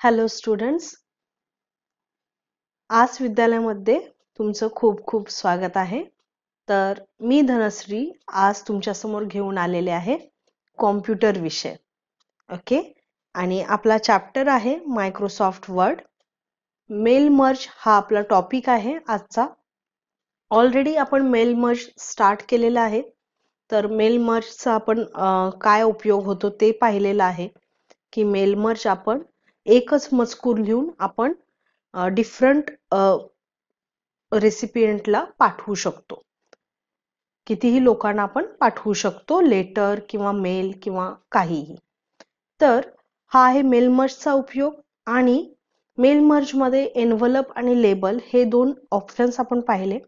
Hello students, आज विद्यालयामध्ये तुमचं खूप खूप स्वागत आहे. तर मी धनश्री आज तुमच्या समोर घेऊन आलेले आहे कॉम्प्युटर विषय. ओके, आणि आपला चॅप्टर आहे मायक्रोसॉफ्ट वर्ड. मेल मर्ज हा आपला टॉपिक आहे आजचा. ऑलरेडी आपण मेल मर्ज स्टार्ट केलेला आहे. तर मेल मर्जचा आपण काय उपयोग होतो ते पाहिलेलं आहे की मेल मर्ज आपण एकच मजकूर लिहून आपण डिफरंट रेसिपियंटला पाठवू शकतो. कितीही लोकांना आपण पाठवू शकतो, लेटर किंवा मेल किंवा काहीही. तर हा आहे मेल मर्जचा उपयोग. आणि मेल मर्ज मध्ये एनव्हलप आणि लेबल हे दोन ऑप्शन्स आपण पाहिले.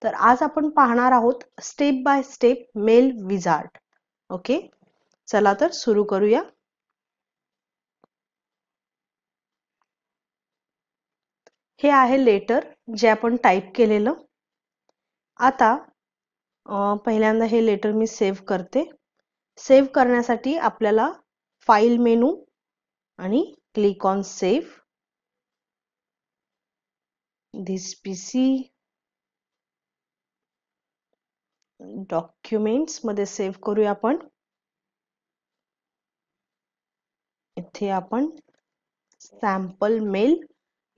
तर आज आपण पाहणार आहोत step by step mail wizard. Okay, चला तर सुरू करूया. हे आहे लेटर जे आपण टाइप केलेलं. आता पहिल्यांदा हे लेटर मी सेव्ह करते. सेव्ह करण्यासाठी आपल्याला फाईल मेनू आणि click on save. This PC documents मध्ये सेव्ह करूया आपण. इथे आपण सॅम्पल मेल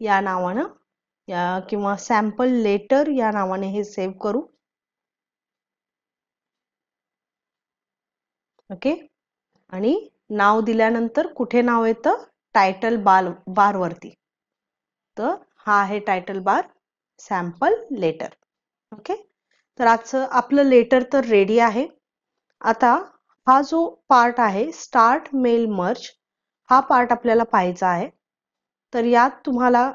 या नावानं किंवा सॅम्पल लेटर या नावाने हे सेव्ह करू. ओके, आणि नाव दिल्यानंतर कुठे नाव येतं? टायटल बार वरती. तर हा आहे टायटल बार, सॅम्पल लेटर. ओके, तर आजचं आपलं लेटर तर रेडी आहे. आता हा जो पार्ट आहे स्टार्ट मेल मर्ज, हा पार्ट आपल्याला पाहायचा आहे. तर यात तुम्हाला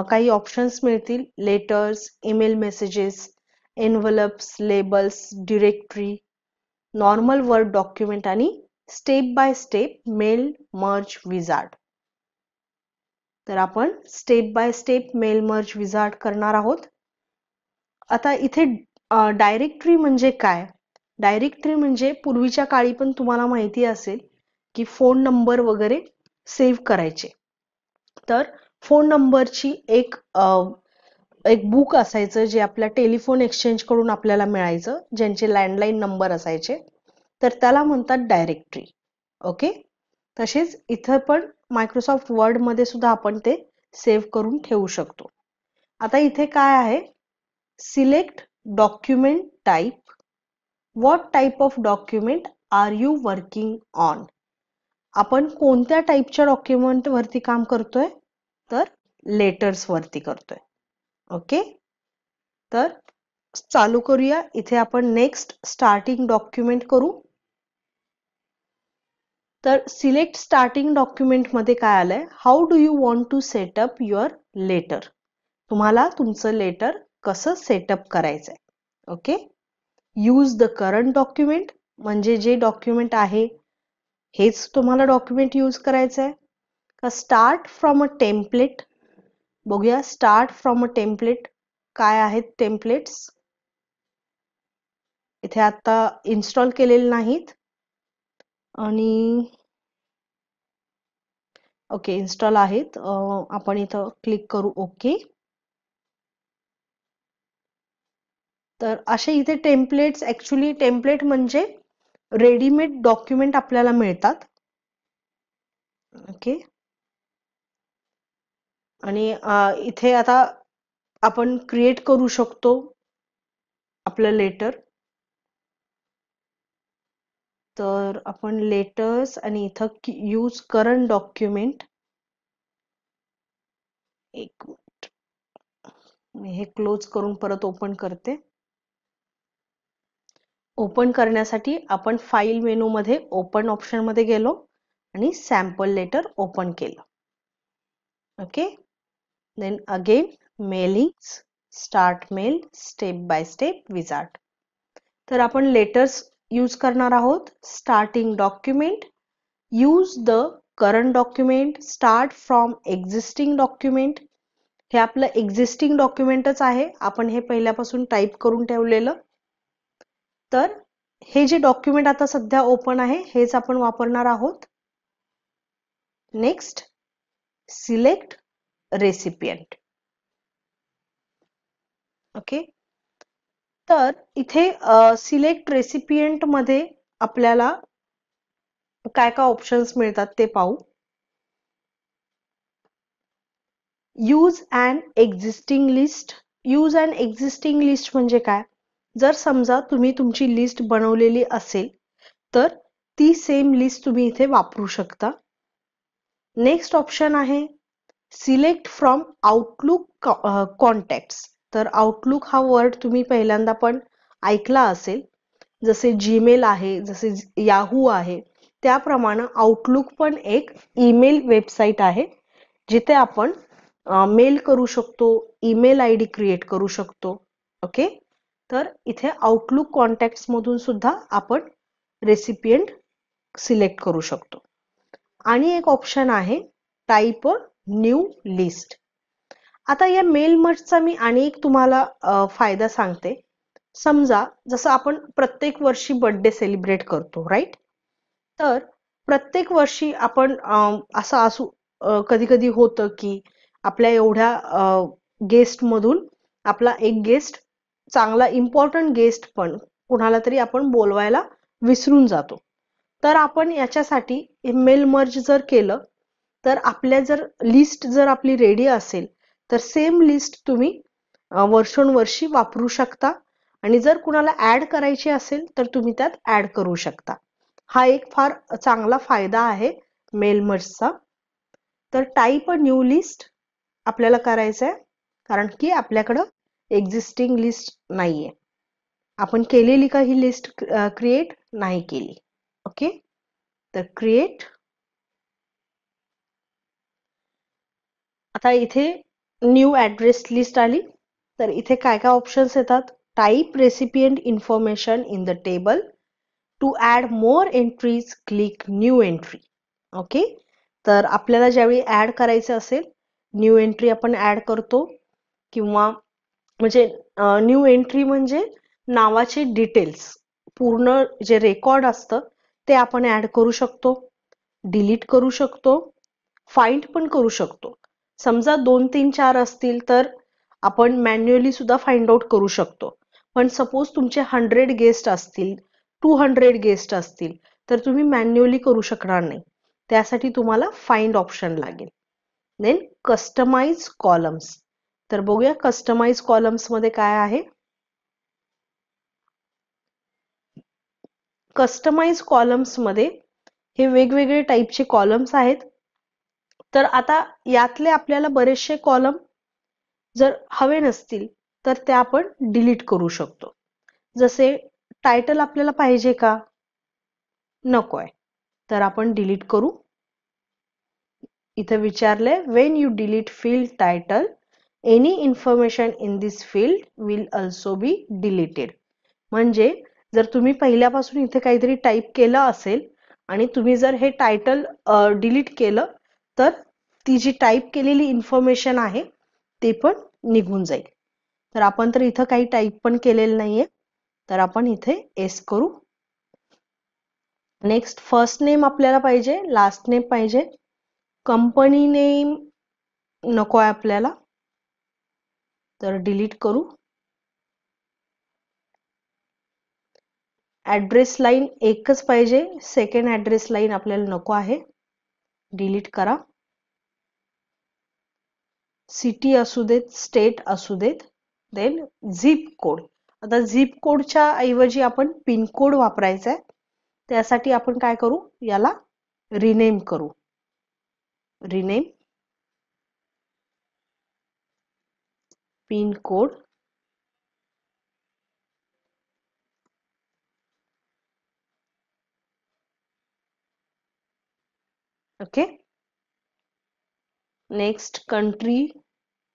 काही ऑप्शन्स मिळतील: letters, email messages, envelopes, labels, directory, normal word document आणि step by step mail merge wizard. तर आपण step by step mail merge wizard करणार आहोत. आता इथे डायरेक्टरी म्हणजे काय? डायरेक्टरी म्हणजे पूर्वीच्या काळी पण तुम्हाला माहिती असेल की फोन नंबर वगैरे सेव्ह करायचे. तर फोन नंबरची एक बुक असायचं जे आपल्या टेलिफोन एक्सचेंज कडून आपल्याला मिळायचं, ज्यांचे लँडलाईन नंबर असायचे. तर त्याला म्हणतात डायरेक्टरी. ओके, तसेच इथं पण मायक्रोसॉफ्ट वर्ड मध्ये सुद्धा आपण ते सेव्ह करून ठेवू शकतो. आता इथे काय आहे? Select document type. What type of document are you working on? आपण कोणत्या टाइपच्या डॉक्युमेंट वरती काम करतोय? तर लेटर्स वरती करतोय. ओके, तर चालू करूया. इथे आपण नेक्स्ट स्टार्टिंग डॉक्युमेंट करू. तर सिलेक्ट स्टार्टिंग डॉक्युमेंट मध्ये काय आलंय? How do you want to setup your letter? तुम्हाला तुमचं लेटर कसं सेटअप करायचंय. Okay, use the current document, म्हणजे जे डॉक्युमेंट आहे हेच तुम्हाला डॉक्युमेंट यूज करायचंय का स्टार्ट फ्रॉम अ टेम्पलेट? बघूया स्टार्ट फ्रॉम अ टेम्पलेट काय आहेत टेम्पलेट्स. इथे आता इन्स्टॉल केलेले नाहीत आणि ओके इन्स्टॉल आहेत. आपण इथं क्लिक करू ओके. तर असे इथे टेम्पलेट्स, ऍक्च्युली टेम्पलेट म्हणजे रेडीमेड डॉक्युमेंट आपल्याला मिळतात. ओके, आणि इथे आता आपण क्रिएट करू शकतो आपलं लेटर. तर आपण लेटर्स आणि इथं यूज करंट डॉक्युमेंट. एक मिनिट, मी हे क्लोज करून परत ओपन करते. ओपन करण्यासाठी आपण फाईल मेनू मध्ये ओपन ऑप्शन मध्ये गेलो आणि सॅम्पल लेटर ओपन केलं. Okay, then again mailings, start mail, step by step wizard. तर आपण लेटर्स यूज करणार आहोत. Starting document, use the current document, start from existing document. हे आपलं एक्झिस्टिंग डॉक्युमेंटच आहे, आपण हे पहिल्यापासून टाईप करून ठेवलेलं. तर हे जे डॉक्युमेंट आता सध्या ओपन आहे हेच आपण वापरणार आहोत. Next, select recipient. ओके, तर इथे सिलेक्ट रेसिपियंट मध्ये आपल्याला काय काय ऑप्शन्स मिळतात ते पाहू. Use and existing list. Use and existing list म्हणजे काय? जर समजा तुम्ही तुमची लिस्ट बनवलेली असेल तर ती सेम लिस्ट तुम्ही इथे वापरू शकता. नेक्स्ट ऑप्शन आहे सिलेक्ट फ्रॉम आउटलुक कॉन्टॅक्ट्स. तर आउटलुक हा वर्ड तुम्ही पहिल्यांदा पण ऐकला असेल. जसे जीमेल आहे, जसे याहू आहे, त्याप्रमाणे आउटलुक पण एक ईमेल वेबसाईट आहे जिथे आपण मेल करू शकतो, ईमेल आय डी क्रिएट करू शकतो. ओके, तर इथे आउटलुक कॉन्टॅक्ट्स मधून सुद्धा आपण रेसिपियंट सिलेक्ट करू शकतो. आणि एक ऑप्शन आहे टाईप न्यू लिस्ट. आता या मेल मर्जचा मी आणि एक तुम्हाला फायदा सांगते. समजा जसं आपण प्रत्येक वर्षी बर्थडे सेलिब्रेट करतो, राईट? तर प्रत्येक वर्षी आपण असं असू कधी कधी होतं की आपल्या एवढ्या गेस्ट मधून आपला एक गेस्ट, चांगला इम्पॉर्टंट गेस्ट पण कुणाला तरी आपण बोलवायला विसरून जातो. तर आपण याच्यासाठी मेल मर्ज जर केलं तर आपल्या जर लिस्ट जर आपली रेडी असेल तर सेम लिस्ट तुम्ही वर्षोनवर्षी वापरू शकता. आणि जर कुणाला ऍड करायची असेल तर तुम्ही त्यात ऍड करू शकता. हा एक फार चांगला फायदा आहे मेल मर्जचा. तर टाईप अ न्यू लिस्ट आपल्याला करायचं आहे, कारण की आपल्याकडं एक्झिस्टिंग लिस्ट नाहीये. आपण केलेली का ही लिस्ट क्रिएट नाही केली. ओके, तर क्रिएट. आता इथे न्यू ऍड्रेस लिस्ट आली. तर इथे काय काय ऑप्शन्स येतात? Type recipient information in the table. To add more entries click new entry. Okay, तर आपल्याला ज्यावेळी ऍड करायचं असेल, न्यू एंट्री आपण ऍड करतो. किंवा म्हणजे न्यू एंट्री म्हणजे नावाचे डिटेल्स, पूर्ण जे रेकॉर्ड असतं ते आपण ऍड करू शकतो, डिलीट करू शकतो, फाइंड पण करू शकतो. समजा 2, 3, 4 असतील तर आपण मॅन्युअली सुद्धा फाइंड आउट करू शकतो. पण सपोज तुमचे 100 गेस्ट असतील, 200 गेस्ट असतील तर तुम्ही मॅन्युअली करू शकणार नाही. त्यासाठी तुम्हाला फाइंड ऑप्शन लागेल. Then customize columns. तर बघूया कस्टमाइज कॉलम्स मध्ये काय आहे. कस्टमाइज कॉलम्स मध्ये हे वेगवेगळे टाईपचे कॉलम्स आहेत. तर आता यातले आपल्याला बरेचसे कॉलम जर हवे नसतील तर ते आपण डिलीट करू शकतो. जसे टायटल आपल्याला पाहिजे का? नकोय, तर आपण डिलीट करू. इथे विचारले Wien you delete field title any information in this field will also be deleted. म्हणजे जर तुम्ही पहिल्यापासून इथे काहीतरी टाईप केलं असेल आणि तुम्ही जर हे टायटल डिलीट केलं तर ती जी टाईप केलेली इन्फॉर्मेशन आहे ते पण निघून जाईल. तर आपण तर इथं काही टाईप पण केलेलं नाहीये, तर आपण इथे एस करू. नेक्स्ट फर्स्ट नेम आपल्याला पाहिजे, लास्ट नेम पाहिजे. कंपनी नेम नको आहे आपल्याला, तर डिलीट करू. ऍड्रेस लाईन एकच पाहिजे, सेकंड ऍड्रेस लाईन आपल्याला नको आहे, डिलीट करा. सिटी असू देत, स्टेट असू देत. Then zip code. आता झिप कोडच्या ऐवजी आपण पिनकोड वापरायचा आहे. त्यासाठी आपण काय करू, याला रिनेम करू. Rename pincode. Okay, next country.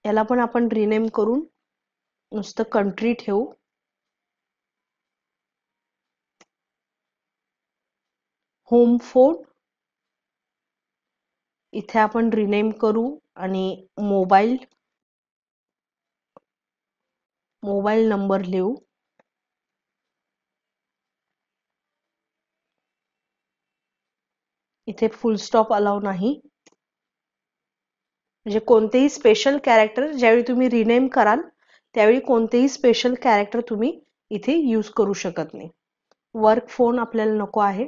याला पण आपण रिनेम करून नुसतं कंट्री ठेवू. होम फोन इथे आपण रिनेम करू आणि मोबाईल नंबर लिहू. इथे फुल स्टॉप अलाउ नाही. म्हणजे कोणतेही स्पेशल कॅरेक्टर ज्यावेळी तुम्ही रिनेम कराल त्यावेळी कोणतेही स्पेशल कॅरेक्टर तुम्ही इथे यूज करू शकत नाही. वर्क फोन आपल्याला नको आहे,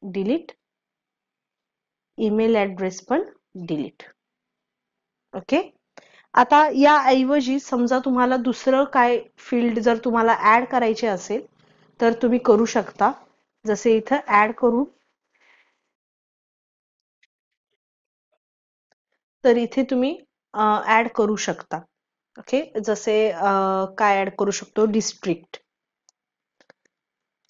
डिलीट. ईमेल ऍड्रेस पण डिलीट. ओके. आता या ऐवजी समजा तुम्हाला दुसरं काय फील्ड जर तुम्हाला ऍड करायचे असेल तर तुम्ही करू शकता. जसे इथं ऍड करू, तर इथे तुम्ही ऍड करू शकता. ओके. जसे काय ऍड करू शकतो, डिस्ट्रिक्ट.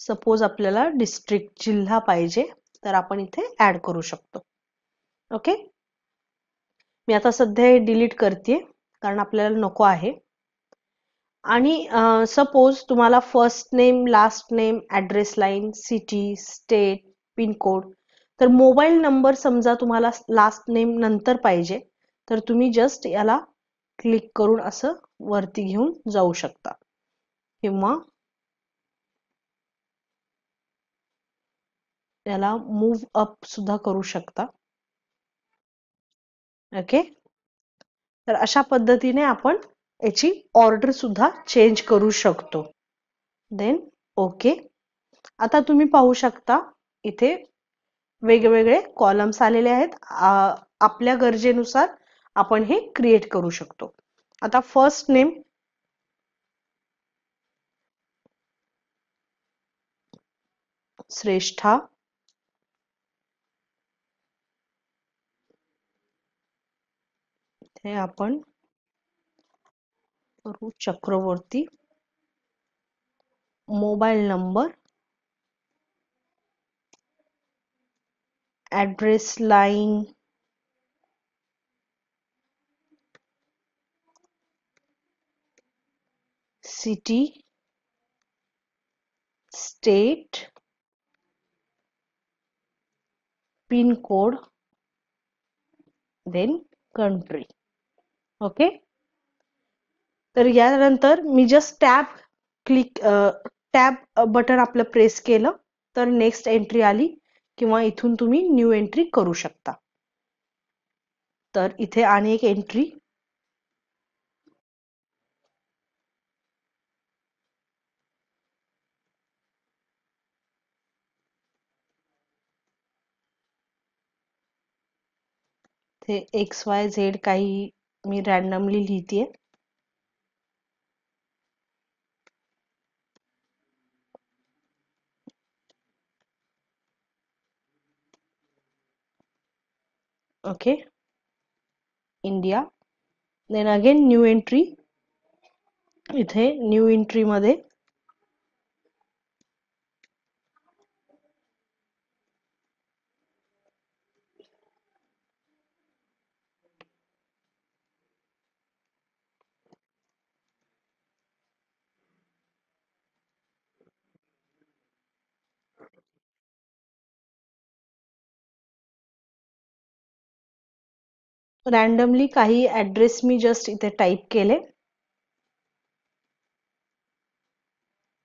सपोज आपल्याला डिस्ट्रिक्ट जिल्हा पाहिजे तर आपण इथे ऍड करू शकतो. ओके. मी आता सध्या हे डिलीट करते कारण आपल्याला नको आहे. आणि सपोज तुम्हाला first name, last name, address line, city, state, pincode, तर मोबाईल नंबर समजा तुम्हाला लास्ट नेम नंतर पाहिजे तर तुम्ही जस्ट याला क्लिक करून असं वरती घेऊन जाऊ शकता किंवा याला मूव्ह अप सुद्धा करू शकता. ओके. तर अशा पद्धतीने आपण याची ऑर्डर सुद्धा चेंज करू शकतो. Then okay. आता तुम्ही पाहू शकता इथे वेगवेगळे कॉलम्स आलेले आहेत. आपल्या गरजेनुसार आपण हे क्रिएट करू शकतो. आता फर्स्ट नेम, श्रेष्ठा. हे आपण करू Chakravarti. Mobile number, address line, city, state, pin code, then country. Okay. तर यानंतर मी जस्ट टॅब बटन आपलं प्रेस केलं तर नेक्स्ट एंट्री आली किंवा इथून तुम्ही न्यू एंट्री करू शकता. तर इथे आणि एक एंट्री, ते XYZ काही मी रॅन्डमली लिहितेय. Okay. India. Then again new entry. इथे न्यू एंट्री मध्ये रॅन्डमली काही ऍड्रेस मी जस्ट इथे टाईप केले.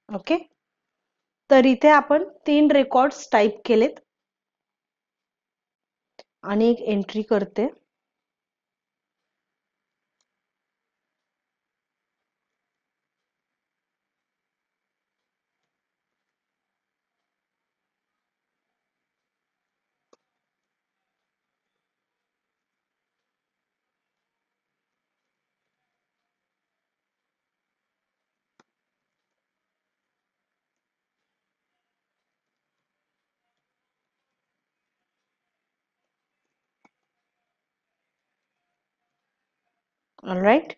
ओके. तर इथे आपण 3 रेकॉर्ड्स टाईप केलेत आणि एक एंट्री करते. ऑलराईट.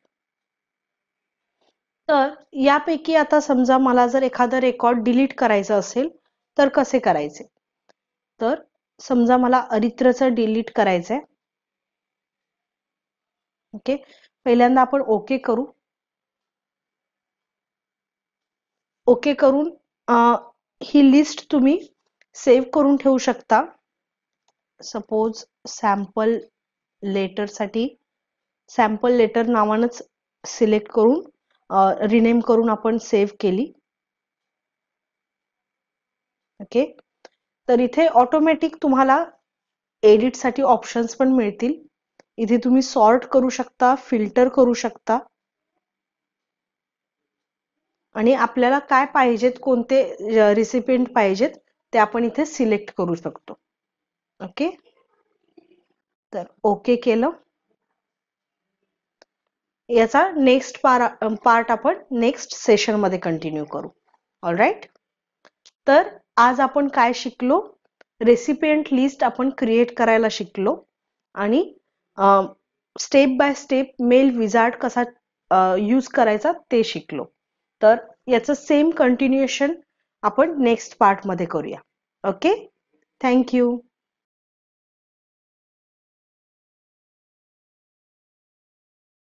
तर यापैकी आता समजा मला जर एखादं रेकॉर्ड डिलीट करायचं असेल तर कसे करायचे? तर समजा मला अरित्रचं डिलीट करायचंय. ओके. पहिल्यांदा आपण ओके करू. ओके करून ही लिस्ट तुम्ही सेव्ह करून ठेवू शकता. सपोज सॅम्पल लेटर साठी सॅम्पल लेटर नावानंच सिलेक्ट करून रिनेम करून आपण सेव्ह केली. ओके. तर इथे ऑटोमॅटिक तुम्हाला एडिट साठी ऑप्शन्स पण मिळतील. इथे तुम्ही सॉर्ट करू शकता, फिल्टर करू शकता आणि आपल्याला काय पाहिजेत, कोणते रिसिपिएंट पाहिजेत ते आपण इथे सिलेक्ट करू शकतो. ओके, तर ओके केलं. याचा नेक्स्ट पार्ट आपण नेक्स्ट सेशन मध्ये कंटिन्यू करू. ऑलराईट, तर आज आपण काय शिकलो, रेसिपिएंट लिस्ट आपण क्रिएट करायला शिकलो आणि step by step mail wizard कसा यूज करायचा ते शिकलो. तर याचं सेम कंटिन्युएशन आपण नेक्स्ट पार्ट मध्ये करूया. Okay, thank you.